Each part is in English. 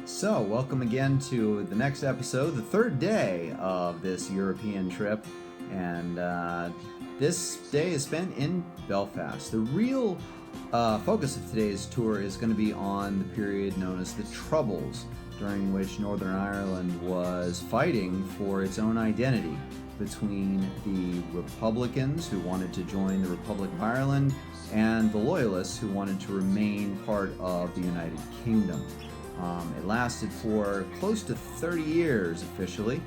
So, welcome again to the next episode, the third day of this European trip, and this day is spent in Belfast. The real focus of today's tour is going to be on the period known as the Troubles, during which Northern Ireland was fighting for its own identity between the Republicans, who wanted to join the Republic of Ireland, and the Loyalists, who wanted to remain part of the United Kingdom. It lasted for close to 30 years officially,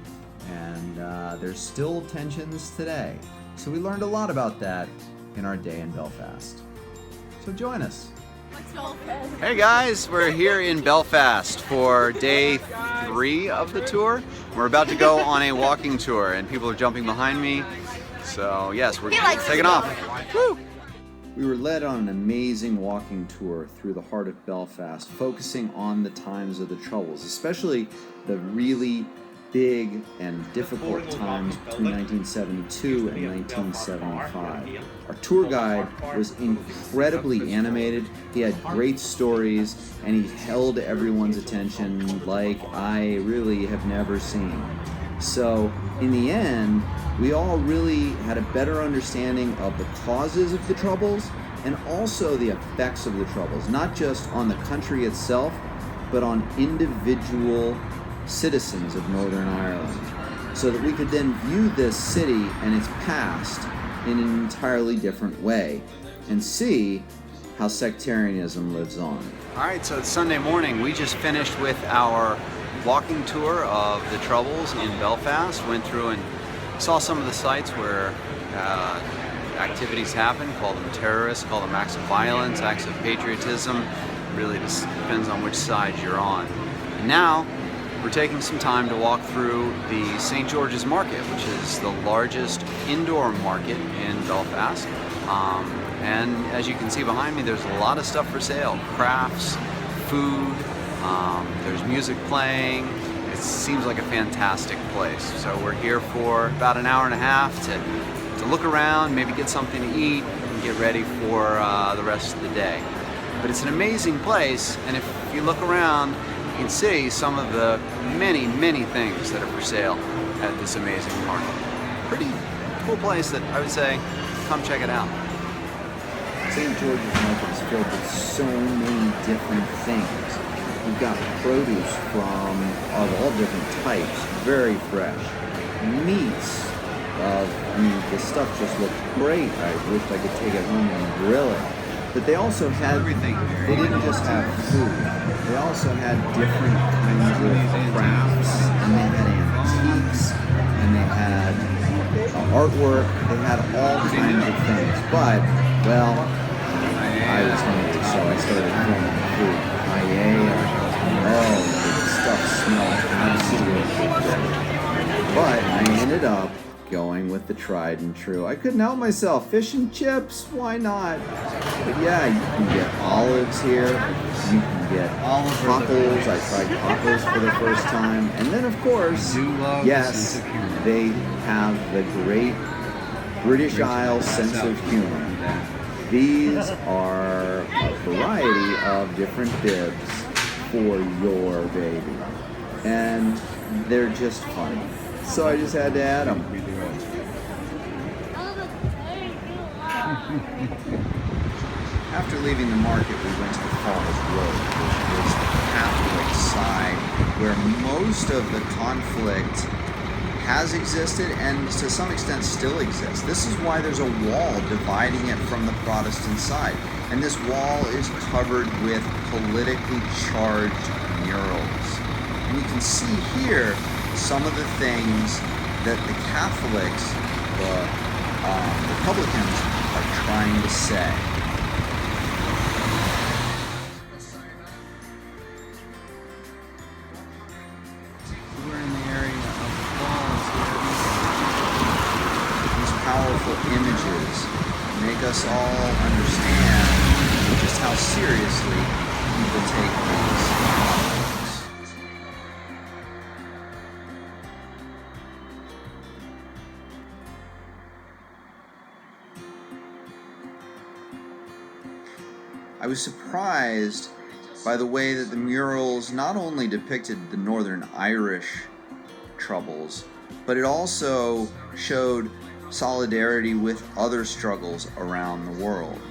and there's still tensions today. So we learned a lot about that in our day in Belfast. So join us. Hey guys, we're here in Belfast for day 3 of the tour. We're about to go on a walking tour, and people are jumping behind me. So yes, we're taking off. Woo! We were led on an amazing walking tour through the heart of Belfast, focusing on the times of the Troubles, especially the really big and difficult times between 1972 and 1975. Our tour guide was incredibly animated. He had great stories, and he held everyone's attention like I really have never seen. So, in the end, we all really had a better understanding of the causes of the Troubles and also the effects of the Troubles, not just on the country itself, but on individual citizens of Northern Ireland, so that we could then view this city and its past in an entirely different way and see how sectarianism lives on. All right, so it's Sunday morning. We just finished with our walking tour of the Troubles in Belfast, went through and saw some of the sites where activities happen, call them terrorists, call them acts of violence, acts of patriotism. Really just depends on which side you're on. And now we're taking some time to walk through the St. George's Market, which is the largest indoor market in Belfast. And as you can see behind me, there's a lot of stuff for sale. Crafts, food, there's music playing. It seems like a fantastic place. So we're here for about an hour and a half to look around, maybe get something to eat, and get ready for the rest of the day. But it's an amazing place, and if you look around, you can see some of the many, many things that are for sale at this amazing market. Pretty cool place that I would say, come check it out. St. George's Market is filled with so many different things. We've got produce of all different types, very fresh. Meats, the stuff just looked great. I wish I could take it home and grill it. But they also had everything. They didn't just have food. They also had different kinds of crafts, and they had antiques, and they had artwork. They had all kinds of things. But, well, I was hungry, so I started filming the food. The stuff smelled absolutely good. But I ended up going with the tried and true. I couldn't help myself. Fish and chips, why not? But yeah, you can get olives here. You can get cockles. I tried cockles for the first time. And then, of course, yes, they have the great British Isles sense of humor. These are a variety of different bibs for your baby. And they're just funny. So I just had to add them. After leaving the market, we went to the Falls Road, which was the Catholic side where most of the conflict has existed and to some extent still exists. This is why there's a wall dividing it from the Protestant side. And this wall is covered with politically charged murals. And you can see here some of the things that the Catholics, the Republicans, are trying to say. We're in the area of the falls here. These powerful images make us all understand just how seriously people take these topics. I was surprised by the way that the murals not only depicted the Northern Irish troubles, but it also showed solidarity with other struggles around the world.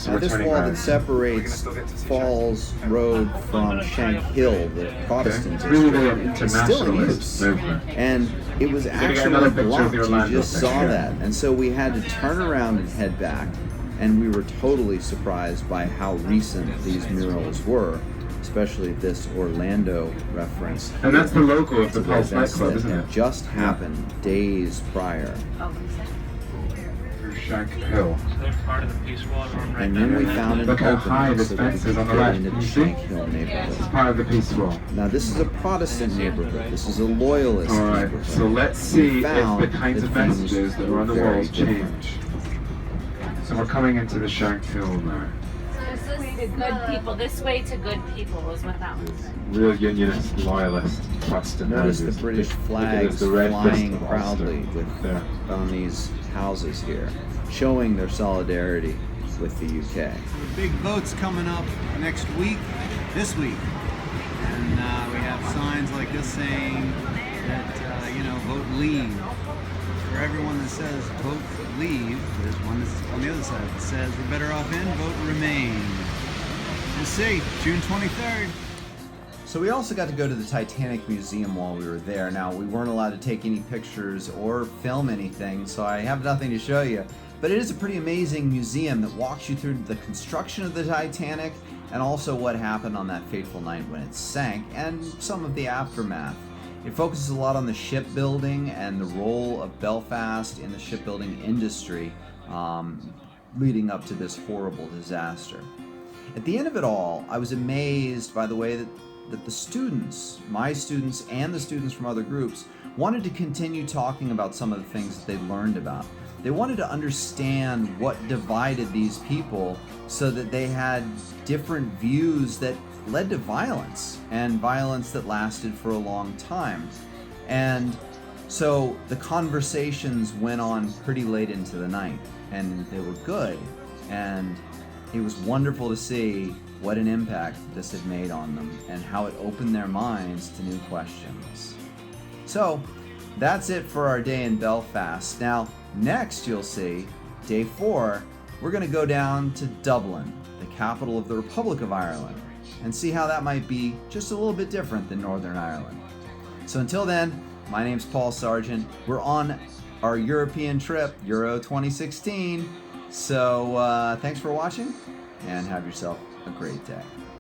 Now, this wall that separates Falls Road from Shank Hill, the Protestant district, is still in use. And it was actually blocked. You just saw that. And so we had to turn around and head back. And we were totally surprised by how recent these murals were, especially this Orlando reference. And that's the logo of the Pulse nightclub, isn't it? Just happened days prior. Shank Hill. They're part of the Peace Wall right and then we found an opening so that we could get into the Shank Hill neighborhood. It's part of the Peace Wall. Now this is a Protestant neighborhood. This is a loyalist neighborhood. So let's see if the kinds of messages that are on the walls change. So we're coming into the Shank Hill now. So this is good people. This way to good people is what that was. Real unionist, loyalist, Protestant. Notice the British flags flying proudly with on these houses here, showing their solidarity with the UK. The big vote's coming up next week, this week, and we have signs like this saying that, vote leave. For everyone that says vote leave, there's one that's on the other side that says we're better off in, vote remain. We'll see, June 23rd. So we also got to go to the Titanic Museum while we were there. Now, we weren't allowed to take any pictures or film anything, so I have nothing to show you. But it is a pretty amazing museum that walks you through the construction of the Titanic and also what happened on that fateful night when it sank and some of the aftermath. It focuses a lot on the shipbuilding and the role of Belfast in the shipbuilding industry leading up to this horrible disaster. At the end of it all, I was amazed by the way that the students, my students and the students from other groups, wanted to continue talking about some of the things that they learned about. They wanted to understand what divided these people so that they had different views that led to violence, and violence that lasted for a long time. And so the conversations went on pretty late into the night, and they were good, and it was wonderful to see what an impact this had made on them and how it opened their minds to new questions. So that's it for our day in Belfast. Now, next you'll see, day 4, we're going to go down to Dublin, the capital of the Republic of Ireland, and see how that might be just a little bit different than Northern Ireland. So until then, my name's Paul Sargent. We're on our European trip, Euro 2016. So thanks for watching, and have yourself a great day.